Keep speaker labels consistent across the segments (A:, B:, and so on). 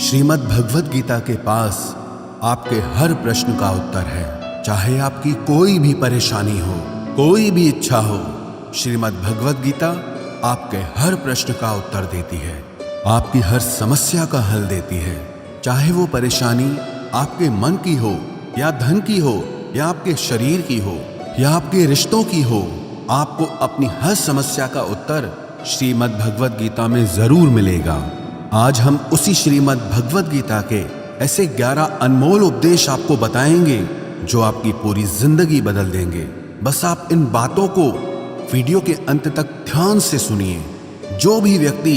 A: श्रीमद् भगवद गीता के पास आपके हर प्रश्न का उत्तर है। चाहे आपकी कोई भी परेशानी हो, कोई भी इच्छा हो, श्रीमद् भगवद गीता आपके हर प्रश्न का उत्तर देती है, आपकी हर समस्या का हल देती है। चाहे वो परेशानी आपके मन की हो या धन की हो या आपके शरीर की हो या आपके रिश्तों की हो, आपको अपनी हर समस्या का उत्तर श्रीमद् भगवद गीता में जरूर मिलेगा। आज हम उसी श्रीमद् भगवद गीता के ऐसे 11 अनमोल उपदेश आपको बताएंगे जो आपकी पूरी जिंदगी बदल देंगे। बस आप इन बातों को वीडियो के अंत तक ध्यान से सुनिए। जो भी व्यक्ति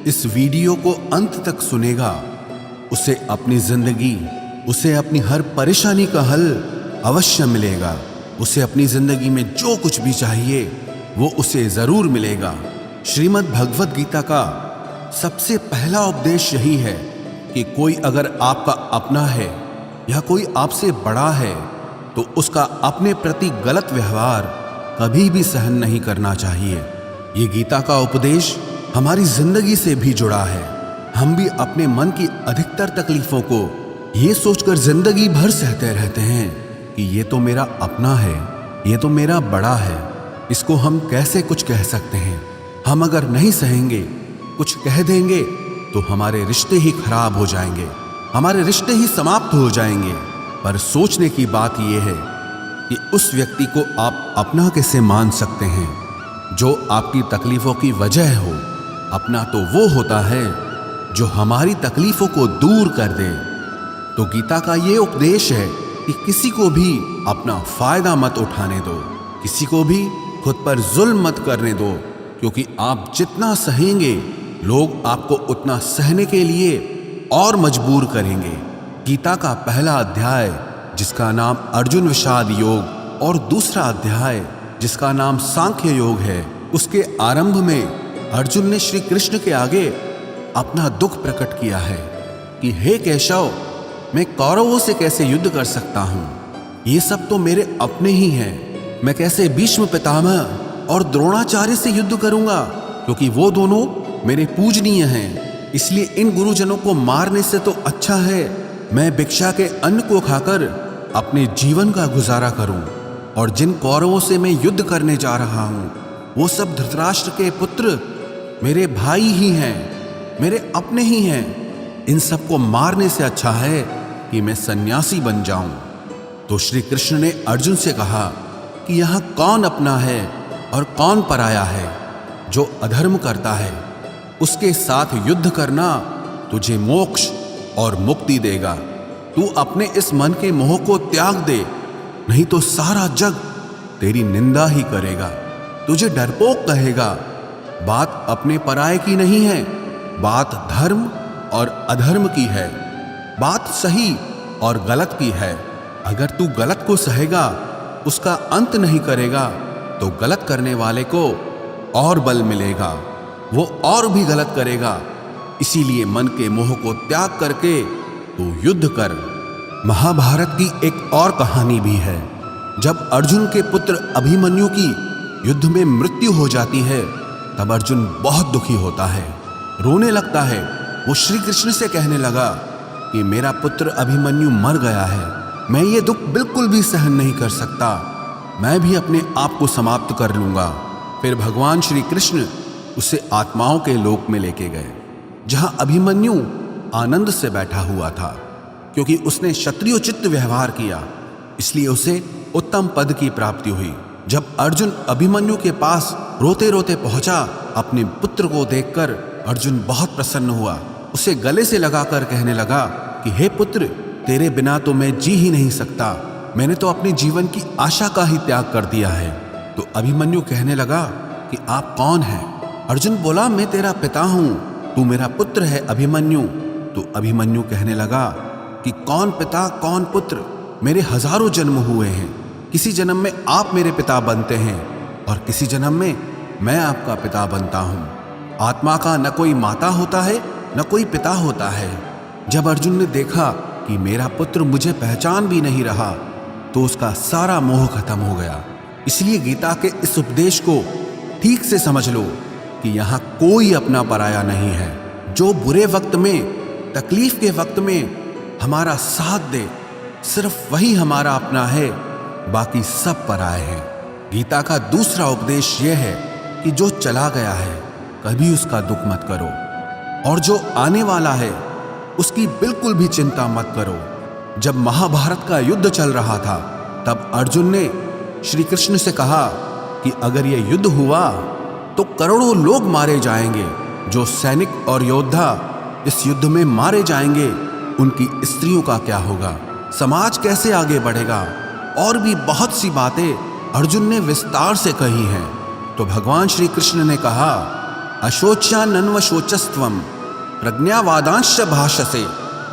A: इस वीडियो को अंत तक सुनेगा उसे अपनी जिंदगी, उसे अपनी हर परेशानी का हल अवश्य मिलेगा। उसे अपनी जिंदगी में जो कुछ भी चाहिए वो उसे जरूर मिलेगा। श्रीमद् भगवद गीता का सबसे पहला उपदेश यही है कि कोई अगर आपका अपना है या कोई आपसे बड़ा है तो उसका अपने प्रति गलत व्यवहार कभी भी सहन नहीं करना चाहिए। ये गीता का उपदेश हमारी जिंदगी से भी जुड़ा है। हम भी अपने मन की अधिकतर तकलीफों को ये सोचकर जिंदगी भर सहते रहते हैं कि ये तो मेरा अपना है, ये तो मेरा बड़ा है, इसको हम कैसे कुछ कह सकते हैं। हम अगर नहीं सहेंगे, कुछ कह देंगे तो हमारे रिश्ते ही खराब हो जाएंगे, हमारे रिश्ते ही समाप्त हो जाएंगे। पर सोचने की बात यह है कि उस व्यक्ति को आप अपना कैसे मान सकते हैं जो आपकी तकलीफों की वजह हो। अपना तो वो होता है जो हमारी तकलीफों को दूर कर दे। तो गीता का ये उपदेश है कि किसी को भी अपना फायदा मत उठाने दो, किसी को भी खुद पर जुल्म मत करने दो, क्योंकि आप जितना सहेंगे लोग आपको उतना सहने के लिए और मजबूर करेंगे। गीता का पहला अध्याय जिसका नाम अर्जुन विषाद योग और दूसरा अध्याय जिसका नाम सांख्य योग है, उसके आरंभ में अर्जुन ने श्री कृष्ण के आगे अपना दुख प्रकट किया है कि हे केशव, मैं कौरवों से कैसे युद्ध कर सकता हूं? ये सब तो मेरे अपने ही हैं। मैं कैसे भीष्म पितामह और द्रोणाचार्य से युद्ध करूंगा, क्योंकि वो दोनों मेरे पूजनीय हैं। इसलिए इन गुरुजनों को मारने से तो अच्छा है मैं भिक्षा के अन्न को खाकर अपने जीवन का गुजारा करूं। और जिन कौरवों से मैं युद्ध करने जा रहा हूं वो सब धृतराष्ट्र के पुत्र मेरे भाई ही हैं, मेरे अपने ही हैं। इन सबको मारने से अच्छा है कि मैं सन्यासी बन जाऊं। तो श्री कृष्ण ने अर्जुन से कहा कि यहां कौन अपना है और कौन पराया है। जो अधर्म करता है उसके साथ युद्ध करना तुझे मोक्ष और मुक्ति देगा। तू अपने इस मन के मोह को त्याग दे, नहीं तो सारा जग तेरी निंदा ही करेगा, तुझे डरपोक कहेगा। बात अपने पराये की नहीं है, बात धर्म और अधर्म की है, बात सही और गलत की है। अगर तू गलत को सहेगा, उसका अंत नहीं करेगा, तो गलत करने वाले को और बल मिलेगा, वो और भी गलत करेगा। इसीलिए मन के मोह को त्याग करके तू युद्ध कर। महाभारत की एक और कहानी भी है। जब अर्जुन के पुत्र अभिमन्यु की युद्ध में मृत्यु हो जाती है तब अर्जुन बहुत दुखी होता है, रोने लगता है। वो श्री कृष्ण से कहने लगा कि मेरा पुत्र अभिमन्यु मर गया है, मैं ये दुख बिल्कुल भी सहन नहीं कर सकता, मैं भी अपने आप को समाप्त कर लूंगा। फिर भगवान श्री कृष्ण उसे आत्माओं के लोक में लेके गए, जहां अभिमन्यु आनंद से बैठा हुआ था, क्योंकि उसने क्षत्रियोचित व्यवहार किया, इसलिए उसे उत्तम पद की प्राप्ति हुई। जब अर्जुन अभिमन्यु के पास रोते रोते पहुंचा, अपने पुत्र को देखकर अर्जुन बहुत प्रसन्न हुआ। उसे गले से लगाकर कहने लगा कि हे पुत्र, तेरे बिना तो मैं जी ही नहीं सकता, मैंने तो अपने जीवन की आशा का ही त्याग कर दिया है। तो अभिमन्यु कहने लगा कि आप कौन हैं? अर्जुन बोला, मैं तेरा पिता हूं, तू मेरा पुत्र है अभिमन्यु। तो अभिमन्यु कहने लगा कि कौन पिता कौन पुत्र, मेरे हजारों जन्म हुए हैं, किसी जन्म में आप मेरे पिता बनते हैं और किसी जन्म में मैं आपका पिता बनता हूं। आत्मा का न कोई माता होता है न कोई पिता होता है। जब अर्जुन ने देखा कि मेरा पुत्र मुझे पहचान भी नहीं रहा तो उसका सारा मोह खत्म हो गया। इसलिए गीता के इस उपदेश को ठीक से समझ लो कि यहाँ कोई अपना पराया नहीं है। जो बुरे वक्त में तकलीफ के वक्त में हमारा साथ दे, सिर्फ वही हमारा अपना है, बाकी सब पराए हैं। गीता का दूसरा उपदेश यह है कि जो चला गया है कभी उसका दुख मत करो, और जो आने वाला है उसकी बिल्कुल भी चिंता मत करो। जब महाभारत का युद्ध चल रहा था तब अर्जुन ने श्री कृष्ण से कहा कि अगर यह युद्ध हुआ तो करोड़ों लोग मारे जाएंगे। जो सैनिक और योद्धा इस युद्ध में मारे जाएंगे उनकी स्त्रियों का क्या होगा, समाज कैसे आगे बढ़ेगा। और भी बहुत सी बातें अर्जुन ने विस्तार से कही हैं। तो भगवान श्री कृष्ण ने कहा, अशोच्यानन्व शोचस्त्वम प्रज्ञावादांश भाषसे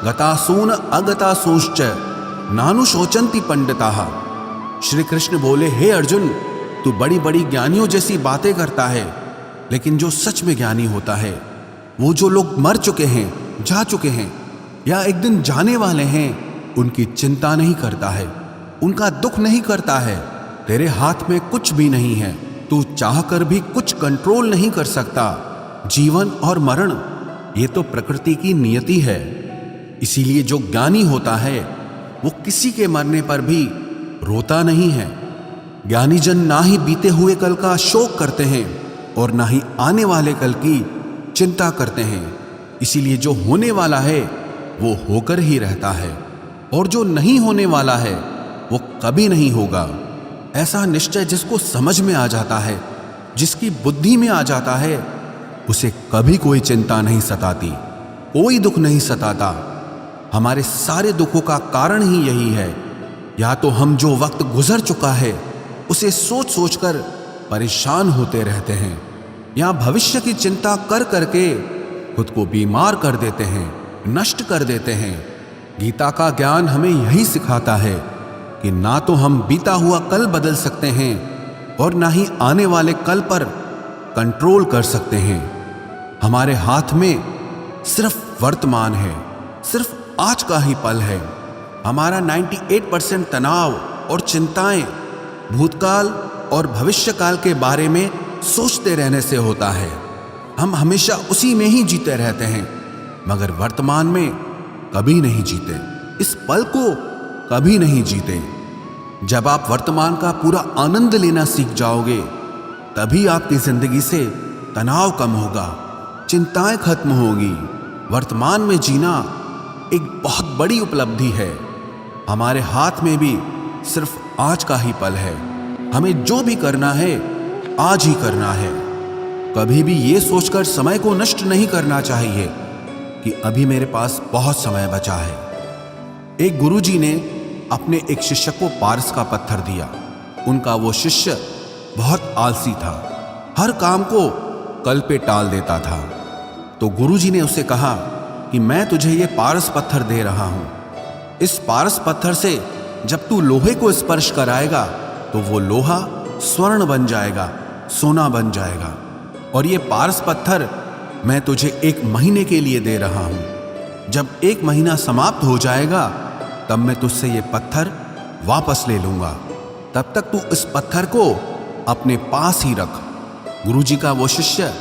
A: गतासून अगतासूश्च नानुशोचन्ति पंडिताः। श्री कृष्ण बोले, हे अर्जुन, तू बड़ी बड़ी ज्ञानियों जैसी बातें करता है, लेकिन जो सच में ज्ञानी होता है, वो जो लोग मर चुके हैं, जा चुके हैं या एक दिन जाने वाले हैं, उनकी चिंता नहीं करता है, उनका दुख नहीं करता है। तेरे हाथ में कुछ भी नहीं है, तू चाहकर भी कुछ कंट्रोल नहीं कर सकता। जीवन और मरण ये तो प्रकृति की नियति है। इसीलिए जो ज्ञानी होता है वो किसी के मरने पर भी रोता नहीं है। ज्ञानी जन ना ही बीते हुए कल का शोक करते हैं और ना ही आने वाले कल की चिंता करते हैं। इसीलिए जो होने वाला है वो होकर ही रहता है, और जो नहीं होने वाला है वो कभी नहीं होगा। ऐसा निश्चय जिसको समझ में आ जाता है, जिसकी बुद्धि में आ जाता है, उसे कभी कोई चिंता नहीं सताती, कोई दुख नहीं सताता। हमारे सारे दुखों का कारण ही यही है। या तो हम जो वक्त गुजर चुका है उसे सोच सोचकर परेशान होते रहते हैं, या भविष्य की चिंता कर करके खुद को बीमार कर देते हैं, नष्ट कर देते हैं। गीता का ज्ञान हमें यही सिखाता है कि ना तो हम बीता हुआ कल बदल सकते हैं और ना ही आने वाले कल पर कंट्रोल कर सकते हैं। हमारे हाथ में सिर्फ वर्तमान है, सिर्फ आज का ही पल है। हमारा 98% तनाव और चिंताएं भूतकाल और भविष्यकाल के बारे में सोचते रहने से होता है। हम हमेशा उसी में ही जीते रहते हैं, मगर वर्तमान में कभी नहीं जीते, इस पल को कभी नहीं जीते। जब आप वर्तमान का पूरा आनंद लेना सीख जाओगे, तभी आपकी जिंदगी से तनाव कम होगा, चिंताएं खत्म होगी। वर्तमान में जीना एक बहुत बड़ी उपलब्धि है। हमारे हाथ में भी सिर्फ आज का ही पल है। हमें जो भी करना है आज ही करना है। कभी भी ये सोचकर समय को नष्ट नहीं करना चाहिए कि अभी मेरे पास बहुत समय बचा है। एक गुरुजी ने अपने एक शिष्य को पारस का पत्थर दिया। उनका वो शिष्य बहुत आलसी था, हर काम को कल पे टाल देता था। तो गुरुजी ने उसे कहा कि मैं तुझे ये पारस पत्थर दे रहा हूं। इस पारस पत्थर से जब तू लोहे को स्पर्श कराएगा तो वो लोहा स्वर्ण बन जाएगा, सोना बन जाएगा। और ये पारस पत्थर मैं तुझे 1 महीने के लिए दे रहा हूं। जब 1 महीना समाप्त हो जाएगा तब मैं तुझसे ये पत्थर वापस ले लूंगा। तब तक तू इस पत्थर को अपने पास ही रख। गुरुजी का वो शिष्य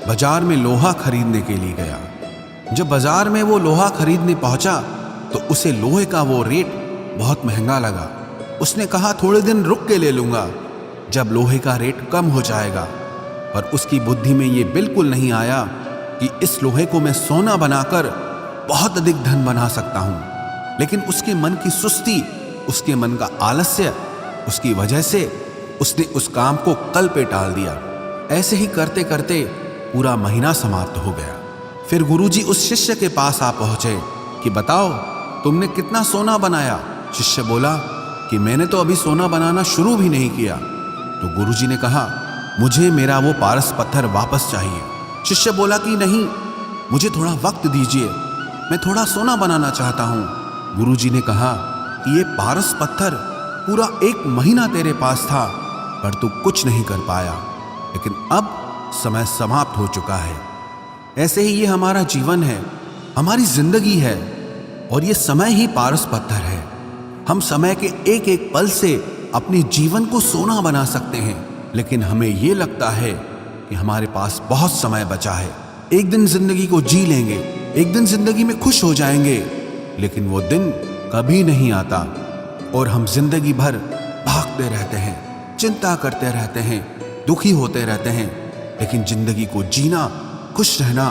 A: बाजार में लोहा खरीदने के लिए गया। जब बाजार में वो लोहा खरीदने पहुंचा तो उसे लोहे का वो रेट बहुत महंगा लगा। उसने कहा थोड़े दिन रुक के ले लूंगा, जब लोहे का रेट कम हो जाएगा। पर उसकी बुद्धि में ये बिल्कुल नहीं आया कि इस लोहे को मैं सोना बनाकर बहुत अधिक धन बना सकता हूं। लेकिन उसके मन की सुस्ती, उसके मन का आलस्य, उसकी वजह से उसने उस काम को कल पे टाल दिया। ऐसे ही करते करते पूरा महीना समाप्त हो गया। फिर गुरुजी उस शिष्य के पास आ पहुंचे कि बताओ तुमने कितना सोना बनाया। शिष्य बोला कि मैंने तो अभी सोना बनाना शुरू भी नहीं किया। तो गुरुजी ने कहा मुझे मेरा वो पारस पत्थर वापस चाहिए। शिष्य बोला कि नहीं, मुझे थोड़ा वक्त दीजिए, मैं थोड़ा सोना बनाना चाहता हूँ। गुरुजी ने कहा कि ये पारस पत्थर पूरा 1 महीना तेरे पास था, पर तू कुछ नहीं कर पाया, लेकिन अब समय समाप्त हो चुका है। ऐसे ही ये हमारा जीवन है, हमारी जिंदगी है, और ये समय ही पारस पत्थर है। हम समय के एक एक पल से अपने जीवन को सोना बना सकते हैं, लेकिन हमें ये लगता है कि हमारे पास बहुत समय बचा है, एक दिन जिंदगी को जी लेंगे, एक दिन जिंदगी में खुश हो जाएंगे, लेकिन वो दिन कभी नहीं आता और हम जिंदगी भर भागते रहते हैं, चिंता करते रहते हैं, दुखी होते रहते हैं, लेकिन जिंदगी को जीना, खुश रहना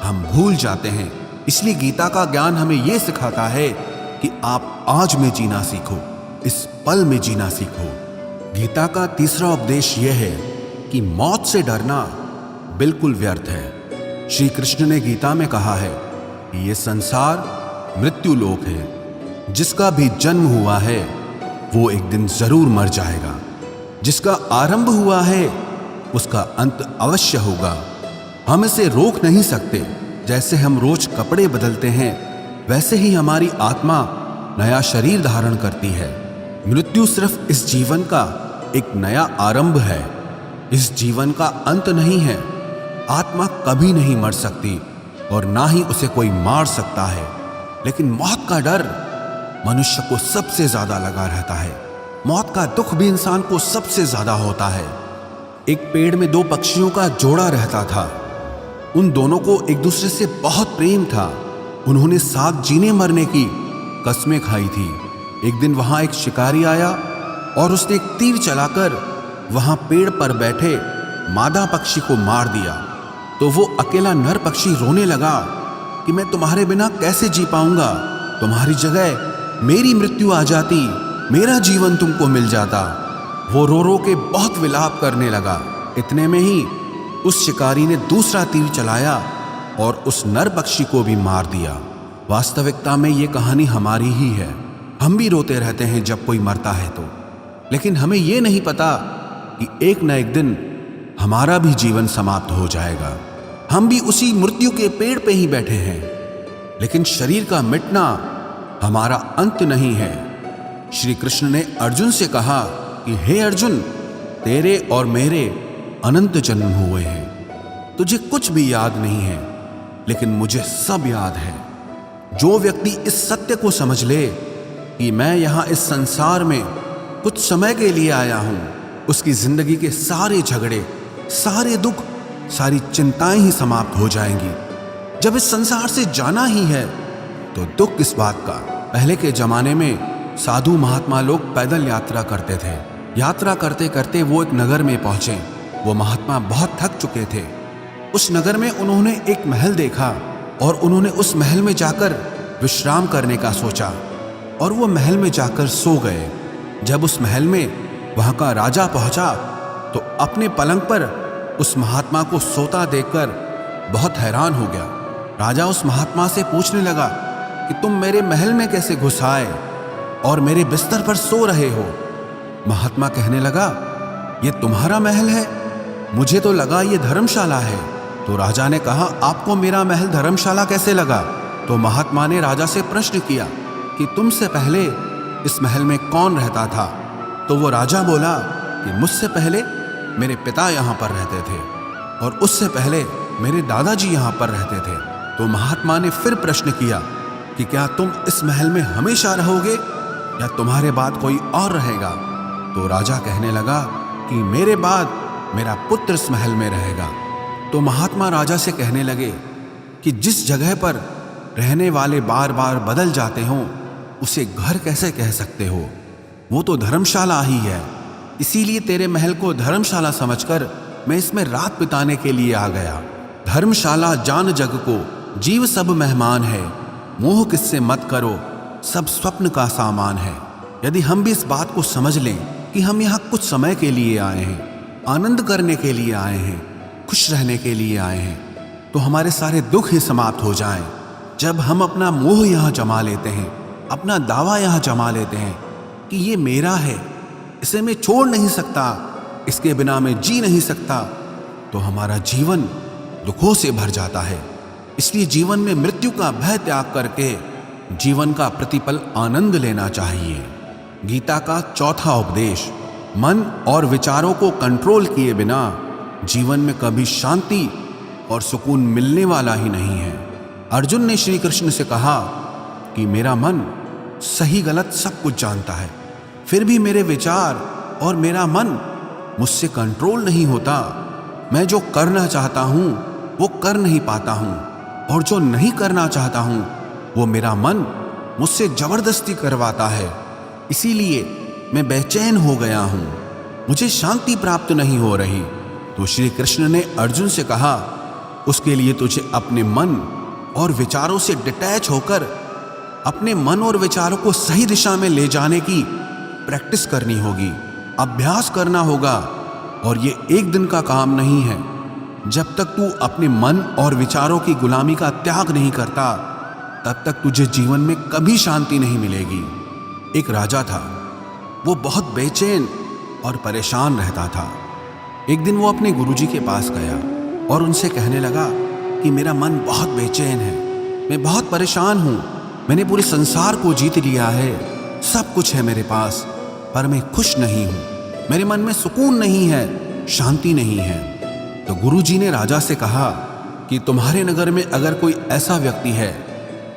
A: हम भूल जाते हैं। इसलिए गीता का ज्ञान हमें यह सिखाता है कि आप आज में जीना सीखो, इस पल में जीना सीखो। गीता का तीसरा उपदेश यह है कि मौत से डरना बिल्कुल व्यर्थ है। श्री कृष्ण ने गीता में कहा है कि यह संसार मृत्यु लोक है। जिसका भी जन्म हुआ है वो एक दिन जरूर मर जाएगा। जिसका आरंभ हुआ है उसका अंत अवश्य होगा। हम इसे रोक नहीं सकते। जैसे हम रोज कपड़े बदलते हैं, वैसे ही हमारी आत्मा नया शरीर धारण करती है। मृत्यु सिर्फ इस जीवन का एक नया आरंभ है, इस जीवन का अंत नहीं है। आत्मा कभी नहीं मर सकती और ना ही उसे कोई मार सकता है, लेकिन मौत का डर मनुष्य को सबसे ज्यादा लगा रहता है। मौत का दुख भी इंसान को सबसे ज्यादा होता है। एक पेड़ में दो पक्षियों का जोड़ा रहता था। उन दोनों को एक दूसरे से बहुत प्रेम था। उन्होंने साथ जीने मरने की कस्में खाई थी। एक दिन वहां एक शिकारी आया और उसने एक तीर चलाकर वहां पेड़ पर बैठे मादा पक्षी को मार दिया। तो वो अकेला नर पक्षी रोने लगा कि मैं तुम्हारे बिना कैसे जी पाऊंगा। तुम्हारी जगह मेरी मृत्यु आ जाती, मेरा जीवन तुमको मिल जाता। वो रो रो के बहुत विलाप करने लगा। इतने में ही उस शिकारी ने दूसरा तीर चलाया और उस नर पक्षी को भी मार दिया। वास्तविकता में ये कहानी हमारी ही है। हम भी रोते रहते हैं जब कोई मरता है तो, लेकिन हमें ये नहीं पता कि एक न एक दिन हमारा भी जीवन समाप्त हो जाएगा। हम भी उसी मृत्यु के पेड़ पे ही बैठे हैं, लेकिन शरीर का मिटना हमारा अंत नहीं है। श्री कृष्ण ने अर्जुन से कहा कि हे अर्जुन, तेरे और मेरे अनंत जन्म हुए हैं। तुझे कुछ भी याद नहीं है, लेकिन मुझे सब याद है। जो व्यक्ति इस सत्य को समझ ले कि मैं यहां इस संसार में कुछ समय के लिए आया हूं, उसकी जिंदगी के सारे झगड़े, सारे दुख, सारी चिंताएं ही समाप्त हो जाएंगी। जब इस संसार से जाना ही है तो दुख किस बात का। पहले के जमाने में साधु महात्मा लोग पैदल यात्रा करते थे। यात्रा करते करते वो एक नगर में पहुंचे। वो महात्मा बहुत थक चुके थे। उस नगर में उन्होंने एक महल देखा और उन्होंने उस महल में जाकर विश्राम करने का सोचा और वो महल में जाकर सो गए। जब उस महल में वहां का राजा पहुंचा तो अपने पलंग पर उस महात्मा को सोता देखकर बहुत हैरान हो गया। राजा उस महात्मा से पूछने लगा कि तुम मेरे महल में कैसे घुस आए और मेरे बिस्तर पर सो रहे हो। महात्मा कहने लगा, ये तुम्हारा महल है? मुझे तो लगा ये धर्मशाला है। तो राजा ने कहा, आपको मेरा महल धर्मशाला कैसे लगा? तो महात्मा ने राजा से प्रश्न किया कि तुमसे पहले इस महल में कौन रहता था? तो वो राजा बोला कि मुझसे पहले मेरे पिता यहाँ पर रहते थे और उससे पहले मेरे दादाजी यहाँ पर रहते थे। तो महात्मा ने फिर प्रश्न किया कि क्या तुम इस महल में हमेशा रहोगे या तुम्हारे बाद कोई और रहेगा? तो राजा कहने लगा कि मेरे बाद मेरा पुत्र इस महल में रहेगा। तो महात्मा राजा से कहने लगे कि जिस जगह पर रहने वाले बार बार बदल जाते हों उसे घर कैसे कह सकते हो? वो तो धर्मशाला ही है। इसीलिए तेरे महल को धर्मशाला समझकर मैं इसमें रात बिताने के लिए आ गया। धर्मशाला जान जग को, जीव सब मेहमान है। मोह किससे मत करो, सब स्वप्न का सामान है। यदि हम भी इस बात को समझ लें कि हम यहाँ कुछ समय के लिए आए हैं, आनंद करने के लिए आए हैं, खुश रहने के लिए आए हैं, तो हमारे सारे दुख ही समाप्त हो जाएं। जब हम अपना मोह यहाँ जमा लेते हैं, अपना दावा यहाँ जमा लेते हैं कि ये मेरा है, इसे मैं छोड़ नहीं सकता, इसके बिना मैं जी नहीं सकता, तो हमारा जीवन दुखों से भर जाता है। इसलिए जीवन में मृत्यु का भय त्याग करके जीवन का प्रतिपल आनंद लेना चाहिए। गीता का चौथा उपदेश, मन और विचारों को कंट्रोल किए बिना जीवन में कभी शांति और सुकून मिलने वाला ही नहीं है। अर्जुन ने श्री कृष्ण से कहा कि मेरा मन सही गलत सब कुछ जानता है, फिर भी मेरे विचार और मेरा मन मुझसे कंट्रोल नहीं होता। मैं जो करना चाहता हूं वो कर नहीं पाता हूं। और जो नहीं करना चाहता हूं वो मेरा मन मुझसे जबरदस्ती करवाता है। इसीलिए मैं बेचैन हो गया हूं, मुझे शांति प्राप्त नहीं हो रही। तो श्री कृष्ण ने अर्जुन से कहा, उसके लिए तुझे अपने मन और विचारों से डिटैच होकर अपने मन और विचारों को सही दिशा में ले जाने की प्रैक्टिस करनी होगी, अभ्यास करना होगा। और ये एक दिन का काम नहीं है। जब तक तू अपने मन और विचारों की गुलामी का त्याग नहीं करता, तब तक तुझे जीवन में कभी शांति नहीं मिलेगी। एक राजा था, वो बहुत बेचैन और परेशान रहता था। एक दिन वो अपने गुरुजी के पास गया और उनसे कहने लगा कि मेरा मन बहुत बेचैन है, मैं बहुत परेशान हूँ, मैंने पूरे संसार को जीत लिया है, सब कुछ है मेरे पास, पर मैं खुश नहीं हूँ, मेरे मन में सुकून नहीं है, शांति नहीं है। तो गुरुजी ने राजा से कहा कि तुम्हारे नगर में अगर कोई ऐसा व्यक्ति है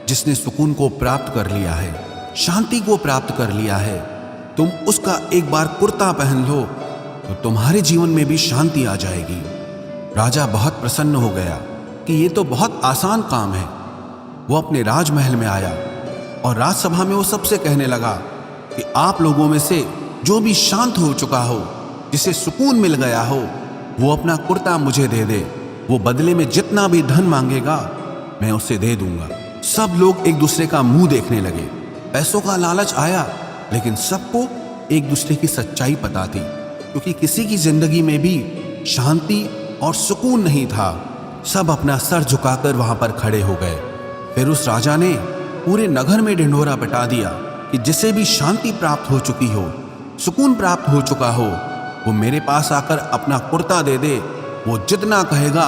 A: जिसने सुकून को प्राप्त कर लिया है, शांति को प्राप्त कर लिया है, तुम उसका एक बार कुर्ता पहन लो तो तुम्हारे जीवन में भी शांति आ जाएगी। राजा बहुत प्रसन्न हो गया कि ये तो बहुत आसान काम है। वो अपने राजमहल में आया और राजसभा में वो सबसे कहने लगा कि आप लोगों में से जो भी शांत हो चुका हो, जिसे सुकून मिल गया हो, वो अपना कुर्ता मुझे दे दे। वो बदले में जितना भी धन मांगेगा मैं उसे दे दूंगा। सब लोग एक दूसरे का मुंह देखने लगे। पैसों का लालच आया, लेकिन सबको एक दूसरे की सच्चाई पता थी, क्योंकि किसी की जिंदगी में भी शांति और सुकून नहीं था। सब अपना सर झुकाकर वहां पर खड़े हो गए। फिर उस राजा ने पूरे नगर में ढिंढोरा पिटा दिया कि जिसे भी शांति प्राप्त हो चुकी हो, सुकून प्राप्त हो चुका हो, वो मेरे पास आकर अपना कुर्ता दे दे। वो जितना कहेगा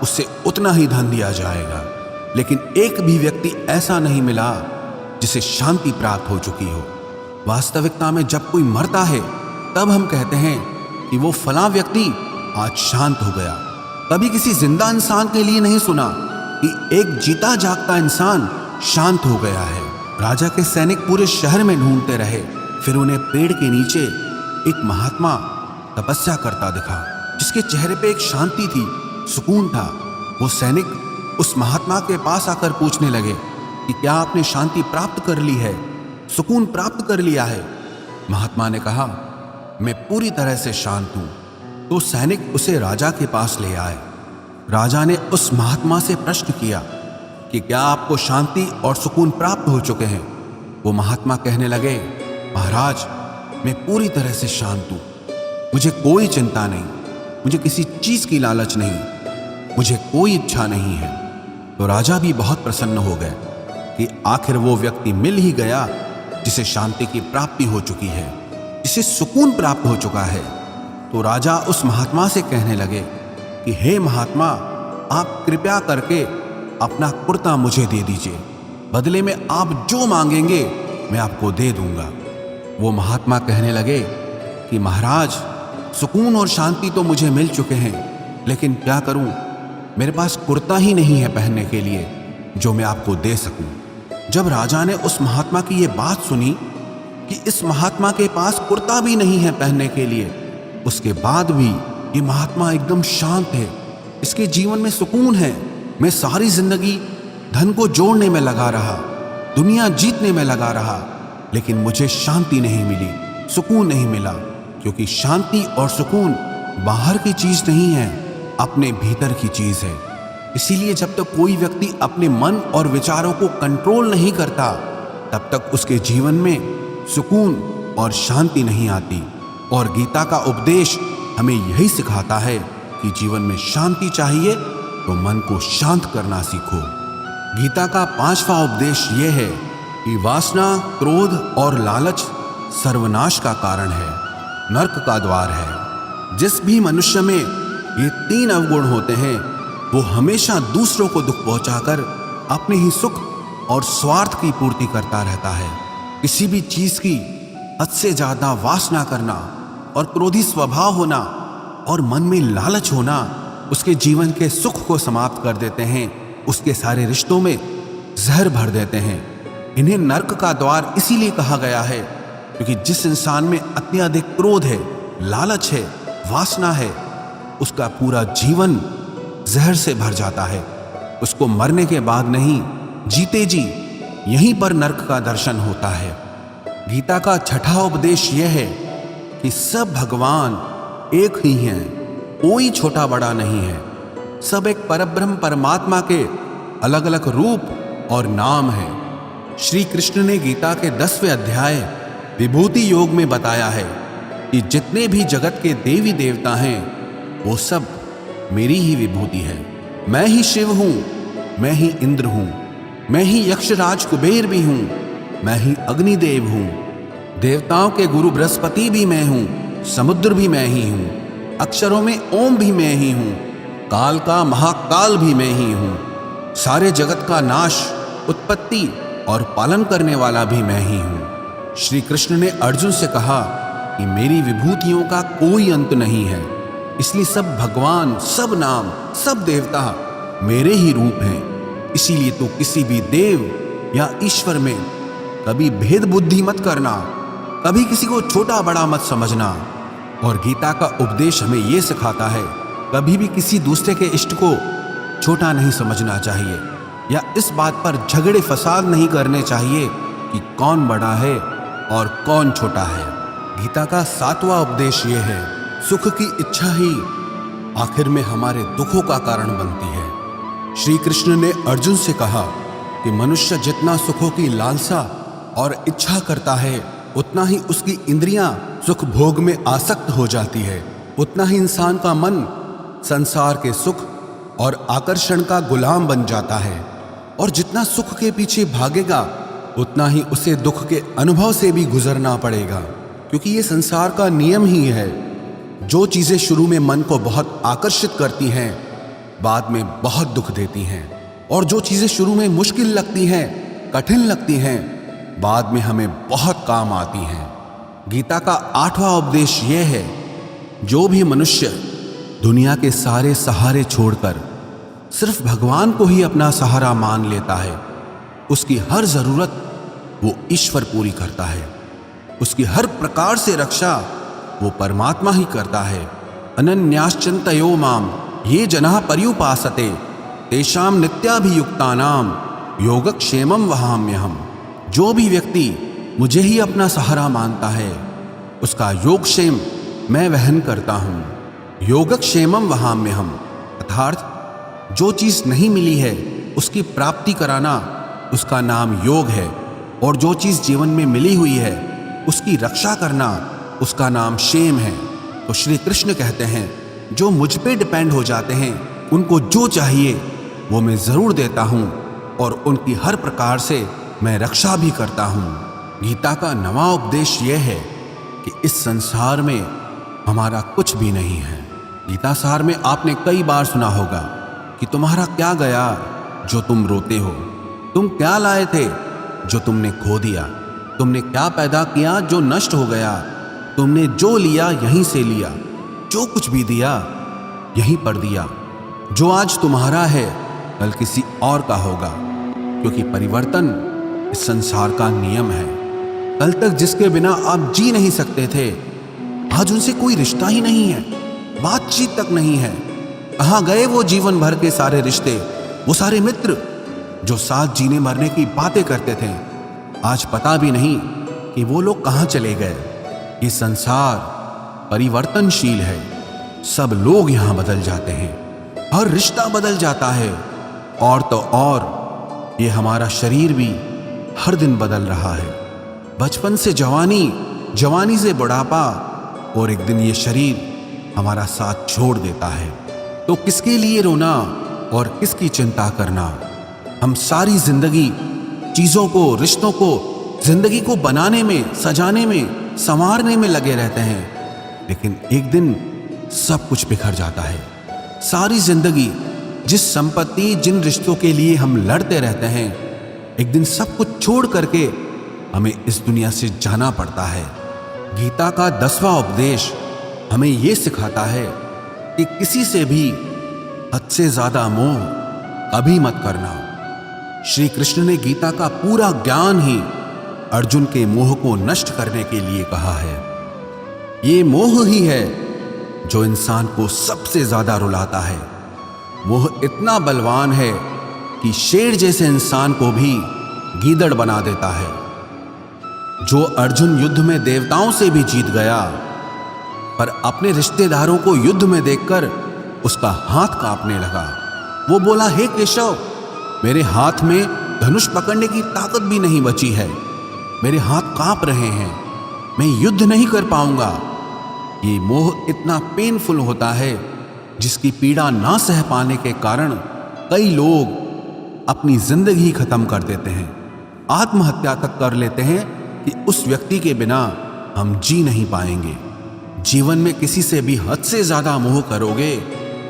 A: उससे उतना ही धन दिया जाएगा। लेकिन एक भी व्यक्ति ऐसा नहीं मिला जिसे शांति प्राप्त हो चुकी हो। वास्तविकता में जब कोई मरता है तब हम कहते हैं कि वो फलां व्यक्ति आज शांत हो गया। कभी किसी जिंदा इंसान के लिए नहीं सुना कि एक जीता जागता इंसान शांत हो गया है। राजा के सैनिक पूरे शहर में ढूंढते रहे। फिर उन्हें पेड़ के नीचे एक महात्मा तपस्या करता दिखा, जिसके चेहरे पे एक शांति थी, सुकून था। वो सैनिक उस महात्मा के पास आकर पूछने लगे कि क्या आपने शांति प्राप्त कर ली है, सुकून प्राप्त कर लिया है? महात्मा ने कहा, मैं पूरी तरह से शांत हूं। तो सैनिक उसे राजा के पास ले आए। राजा ने उस महात्मा से प्रश्न किया कि क्या आपको शांति और सुकून प्राप्त हो चुके हैं? वो महात्मा कहने लगे, महाराज, मैं पूरी तरह से शांत हूं, मुझे कोई चिंता नहीं, मुझे किसी चीज की लालच नहीं, मुझे कोई इच्छा नहीं है। तो राजा भी बहुत प्रसन्न हो गए कि आखिर वो व्यक्ति मिल ही गया जिसे शांति की प्राप्ति हो चुकी है, जिसे सुकून प्राप्त हो चुका है। तो राजा उस महात्मा से कहने लगे कि हे महात्मा, आप कृपया करके अपना कुर्ता मुझे दे दीजिए, बदले में आप जो मांगेंगे मैं आपको दे दूंगा। वो महात्मा कहने लगे कि महाराज, सुकून और शांति तो मुझे मिल चुके हैं, लेकिन क्या करूं, मेरे पास कुर्ता ही नहीं है पहनने के लिए जो मैं आपको दे सकूं। जब राजा ने उस महात्मा की ये बात सुनी कि इस महात्मा के पास कुर्ता भी नहीं है पहनने के लिए, उसके बाद भी ये महात्मा एकदम शांत है, इसके जीवन में सुकून है। मैं सारी जिंदगी धन को जोड़ने में लगा रहा, दुनिया जीतने में लगा रहा, लेकिन मुझे शांति नहीं मिली, सुकून नहीं मिला, क्योंकि शांति और सुकून बाहर की चीज नहीं है, अपने भीतर की चीज है। इसीलिए जब तक कोई व्यक्ति अपने मन और विचारों को कंट्रोल नहीं करता, तब तक उसके जीवन में सुकून और शांति नहीं आती। और गीता का उपदेश हमें यही सिखाता है कि जीवन में शांति चाहिए तो मन को शांत करना सीखो। गीता का 5वां उपदेश यह है कि वासना, क्रोध और लालच सर्वनाश का कारण है, नरक का द्वार है। जिस भी मनुष्य में ये 3 अवगुण होते हैं, वो हमेशा दूसरों को दुख पहुंचाकर अपने ही सुख और स्वार्थ की पूर्ति करता रहता है। किसी भी चीज की हद से ज्यादा वासना करना और क्रोधी स्वभाव होना और मन में लालच होना उसके जीवन के सुख को समाप्त कर देते हैं, उसके सारे रिश्तों में जहर भर देते हैं। इन्हें नरक का द्वार इसीलिए कहा गया है क्योंकि जिस इंसान में अत्यधिक क्रोध है, लालच है, वासना है, उसका पूरा जीवन जहर से भर जाता है, उसको मरने के बाद नहीं, जीते जी यहीं पर नरक का दर्शन होता है। गीता का छठा उपदेश यह है कि सब भगवान एक ही हैं, कोई छोटा बड़ा नहीं है। सब एक परब्रह्म परमात्मा के अलग अलग रूप और नाम हैं। श्री कृष्ण ने गीता के 10वें अध्याय विभूति योग में बताया है कि जितने भी जगत के देवी देवता हैं वो सब मेरी ही विभूति है। मैं ही शिव हूं, मैं ही इंद्र हूं, मैं ही यक्षराज कुबेर भी हूं, मैं ही अग्निदेव हूं, देवताओं के गुरु बृहस्पति भी मैं हूं, समुद्र भी मैं ही हूं, अक्षरों में ओम भी मैं ही हूं, काल का महाकाल भी मैं ही हूं, सारे जगत का नाश, उत्पत्ति और पालन करने वाला भी मैं ही हूं। श्री कृष्ण ने अर्जुन से कहा कि मेरी विभूतियों का कोई अंत नहीं है, इसलिए सब भगवान, सब नाम, सब देवता मेरे ही रूप हैं। इसीलिए तो किसी भी देव या ईश्वर में कभी भेद बुद्धि मत करना, कभी किसी को छोटा बड़ा मत समझना। और गीता का उपदेश हमें यह सिखाता है कभी भी किसी दूसरे के इष्ट को छोटा नहीं समझना चाहिए, या इस बात पर झगड़े फसाद नहीं करने चाहिए कि कौन बड़ा है और कौन छोटा है। गीता का 7वां उपदेश यह है, सुख की इच्छा ही आखिर में हमारे दुखों का कारण बनती है। श्री कृष्ण ने अर्जुन से कहा कि मनुष्य जितना सुखों की लालसा और इच्छा करता है उतना ही उसकी इंद्रियां सुख भोग में आसक्त हो जाती है, उतना ही इंसान का मन संसार के सुख और आकर्षण का गुलाम बन जाता है। और जितना सुख के पीछे भागेगा उतना ही उसे दुख के अनुभव से भी गुजरना पड़ेगा, क्योंकि ये संसार का नियम ही है। जो चीजें शुरू में मन को बहुत आकर्षित करती हैं बाद में बहुत दुख देती हैं, और जो चीजें शुरू में मुश्किल लगती हैं, कठिन लगती हैं, बाद में हमें बहुत काम आती हैं। गीता का 8वां उपदेश यह है, जो भी मनुष्य दुनिया के सारे सहारे छोड़कर सिर्फ भगवान को ही अपना सहारा मान लेता है, उसकी हर जरूरत वो ईश्वर पूरी करता है, उसकी हर प्रकार से रक्षा वो परमात्मा ही करता है। अनन्याश्चिन्तयो माम ये जनाः पर्युपासते तेषां नित्याभियुक्तानां योगक्षेमं वहाम्यहम्। जो भी व्यक्ति मुझे ही अपना सहारा मानता है उसका योगक्षेम मैं वहन करता हूँ। योगक्षेमं वहाम्यहम् अर्थात जो चीज नहीं मिली है उसकी प्राप्ति कराना उसका नाम योग है, और जो चीज जीवन में मिली हुई है उसकी रक्षा करना उसका नाम क्षेम है। तो श्री कृष्ण कहते हैं, जो मुझ पे डिपेंड हो जाते हैं उनको जो चाहिए वो मैं जरूर देता हूँ, और उनकी हर प्रकार से मैं रक्षा भी करता हूँ। गीता का 9वां उपदेश यह है कि इस संसार में हमारा कुछ भी नहीं है। गीता सार में आपने कई बार सुना होगा कि तुम्हारा क्या गया जो तुम रोते हो, तुम क्या लाए थे जो तुमने खो दिया, तुमने क्या पैदा किया जो नष्ट हो गया, तुमने जो लिया यहीं से लिया, जो कुछ भी दिया यहीं पर दिया। जो आज तुम्हारा है कल किसी और का होगा, क्योंकि परिवर्तन इस संसार का नियम है। कल तक जिसके बिना आप जी नहीं सकते थे आज उनसे कोई रिश्ता ही नहीं है, बातचीत तक नहीं है। कहाँ गए वो जीवन भर के सारे रिश्ते, वो सारे मित्र जो साथ जीने मरने की बातें करते थे, आज पता भी नहीं कि वो लोग कहाँ चले गए। ये संसार परिवर्तनशील है, सब लोग यहाँ बदल जाते हैं, हर रिश्ता बदल जाता है, और तो और ये हमारा शरीर भी हर दिन बदल रहा है। बचपन से जवानी, जवानी से बुढ़ापा, और एक दिन ये शरीर हमारा साथ छोड़ देता है। तो किसके लिए रोना और किसकी चिंता करना। हम सारी जिंदगी चीजों को, रिश्तों को, जिंदगी को बनाने में, सजाने में, संवारने में लगे रहते हैं, लेकिन एक दिन सब कुछ बिखर जाता है। सारी जिंदगी जिस संपत्ति, जिन रिश्तों के लिए हम लड़ते रहते हैं, एक दिन सब कुछ छोड़ करके हमें इस दुनिया से जाना पड़ता है। गीता का 10वां उपदेश हमें यह सिखाता है कि किसी से भी हद से ज्यादा मोह कभी मत करना। श्री कृष्ण ने गीता का पूरा ज्ञान ही अर्जुन के मोह को नष्ट करने के लिए कहा है। ये मोह ही है जो इंसान को सबसे ज्यादा रुलाता है। मोह इतना बलवान है कि शेर जैसे इंसान को भी गीदड़ बना देता है। जो अर्जुन युद्ध में देवताओं से भी जीत गया, पर अपने रिश्तेदारों को युद्ध में देखकर उसका हाथ कांपने लगा। वो बोला, हे केशव, मेरे हाथ में धनुष पकड़ने की ताकत भी नहीं बची है, मेरे हाथ कांप रहे हैं, मैं युद्ध नहीं कर पाऊंगा। ये मोह इतना पेनफुल होता है जिसकी पीड़ा ना सह पाने के कारण कई लोग अपनी जिंदगी खत्म कर देते हैं, आत्महत्या तक कर लेते हैं कि उस व्यक्ति के बिना हम जी नहीं पाएंगे। जीवन में किसी से भी हद से ज्यादा मोह करोगे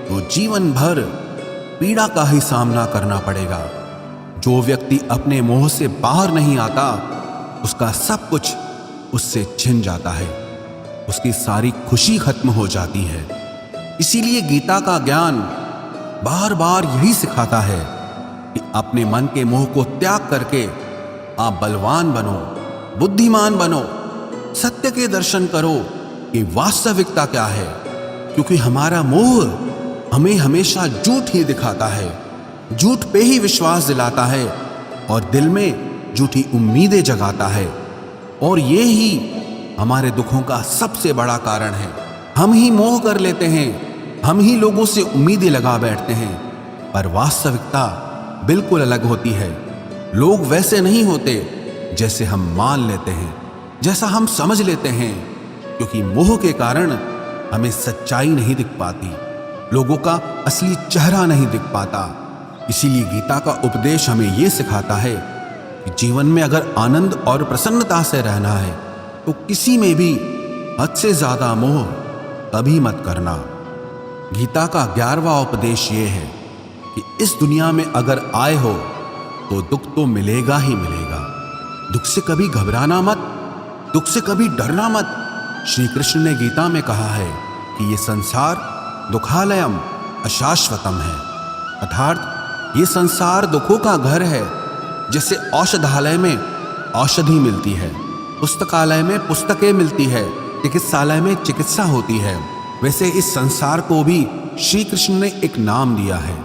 A: तो जीवन भर पीड़ा का ही सामना करना पड़ेगा। जो व्यक्ति अपने मोह से बाहर नहीं आता, उसका सब कुछ उससे छिन जाता है, उसकी सारी खुशी खत्म हो जाती है। इसीलिए गीता का ज्ञान बार बार यही सिखाता है कि अपने मन के मोह को त्याग करके आप बलवान बनो, बुद्धिमान बनो, सत्य के दर्शन करो कि वास्तविकता क्या है। क्योंकि हमारा मोह हमें हमेशा झूठ ही दिखाता है, झूठ पे ही विश्वास दिलाता है और दिल में झूठी उम्मीदें जगाता है। और ये ही हमारे दुखों का सबसे बड़ा कारण है। हम ही मोह कर लेते हैं, हम ही लोगों से उम्मीदें लगा बैठते हैं, पर वास्तविकता बिल्कुल अलग होती है। लोग वैसे नहीं होते जैसे हम मान लेते हैं, जैसा हम समझ लेते हैं, क्योंकि मोह के कारण हमें सच्चाई नहीं दिख पाती, लोगों का असली चेहरा नहीं दिख पाता। इसीलिए गीता का उपदेश हमें यह सिखाता है कि जीवन में अगर आनंद और प्रसन्नता से रहना है तो किसी में भी हद से ज्यादा मोह कभी मत करना। गीता का 11वां उपदेश ये है कि इस दुनिया में अगर आए हो तो दुख तो मिलेगा ही मिलेगा। दुख से कभी घबराना मत, दुख से कभी डरना मत। श्री कृष्ण ने गीता में कहा है कि ये संसार दुखालयम अशाश्वतम है, अर्थात ये संसार दुखों का घर है। जैसे औषधालय में औषधि मिलती है, पुस्तकालय में पुस्तकें मिलती है, चिकित्सालय में चिकित्सा होती है, वैसे इस संसार को भी श्री कृष्ण ने एक नाम दिया है,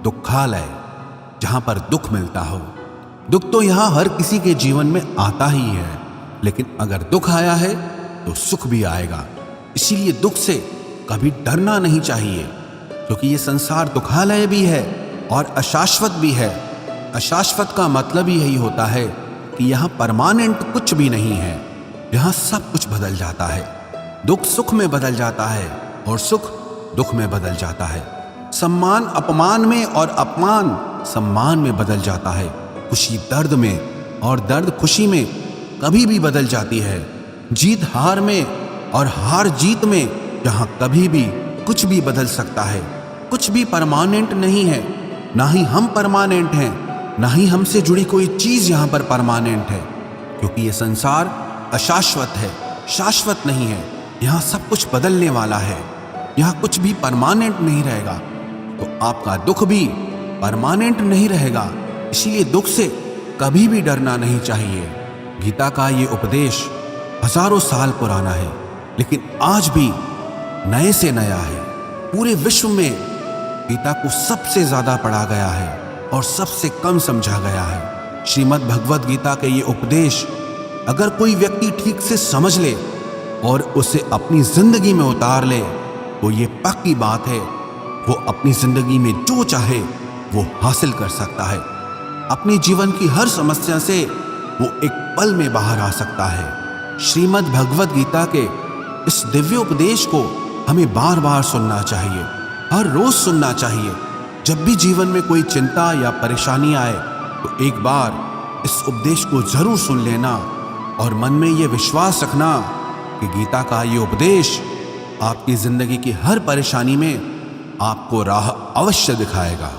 A: दुखालय, जहां पर दुख मिलता हो। दुख तो यहां हर किसी के जीवन में आता ही है, लेकिन अगर दुख आया है तो सुख भी आएगा। इसीलिए दुख से कभी डरना नहीं चाहिए, क्योंकि ये संसार दुखालय भी है और अशाश्वत भी है। अशाश्वत का मतलब ही यही होता है कि यहाँ परमानेंट कुछ भी नहीं है, यहाँ सब कुछ बदल जाता है। दुख सुख में बदल जाता है और सुख दुख में बदल जाता है। सम्मान अपमान में और अपमान सम्मान में बदल जाता है। खुशी दर्द में और दर्द खुशी में कभी भी बदल जाती है। जीत हार में और हार जीत में, जहाँ कभी भी कुछ भी बदल सकता है। कुछ भी परमानेंट नहीं है, ना ही हम परमानेंट हैं, ना ही हमसे जुड़ी कोई चीज यहाँ पर परमानेंट है, क्योंकि ये संसार अशाश्वत है, शाश्वत नहीं है। यहाँ सब कुछ बदलने वाला है, यहाँ कुछ भी परमानेंट नहीं रहेगा। तो आपका दुख भी परमानेंट नहीं रहेगा, इसीलिए दुख से कभी भी डरना नहीं चाहिए। गीता का ये उपदेश हजारों साल पुराना है, लेकिन आज भी नए से नया है। पूरे विश्व में गीता को सबसे ज्यादा पढ़ा गया है और सबसे कम समझा गया है। श्रीमद् भगवद गीता के ये उपदेश अगर कोई व्यक्ति ठीक से समझ ले और उसे अपनी जिंदगी में उतार ले तो ये पक्की बात है, वो अपनी जिंदगी में जो चाहे वो हासिल कर सकता है। अपने जीवन की हर समस्या से वो एक पल में बाहर आ सकता है। श्रीमद् भगवद गीता के इस दिव्य उपदेश को हमें बार बार सुनना चाहिए, हर रोज सुनना चाहिए। जब भी जीवन में कोई चिंता या परेशानी आए तो एक बार इस उपदेश को जरूर सुन लेना और मन में ये विश्वास रखना कि गीता का ये उपदेश आपकी जिंदगी की हर परेशानी में आपको राह अवश्य दिखाएगा।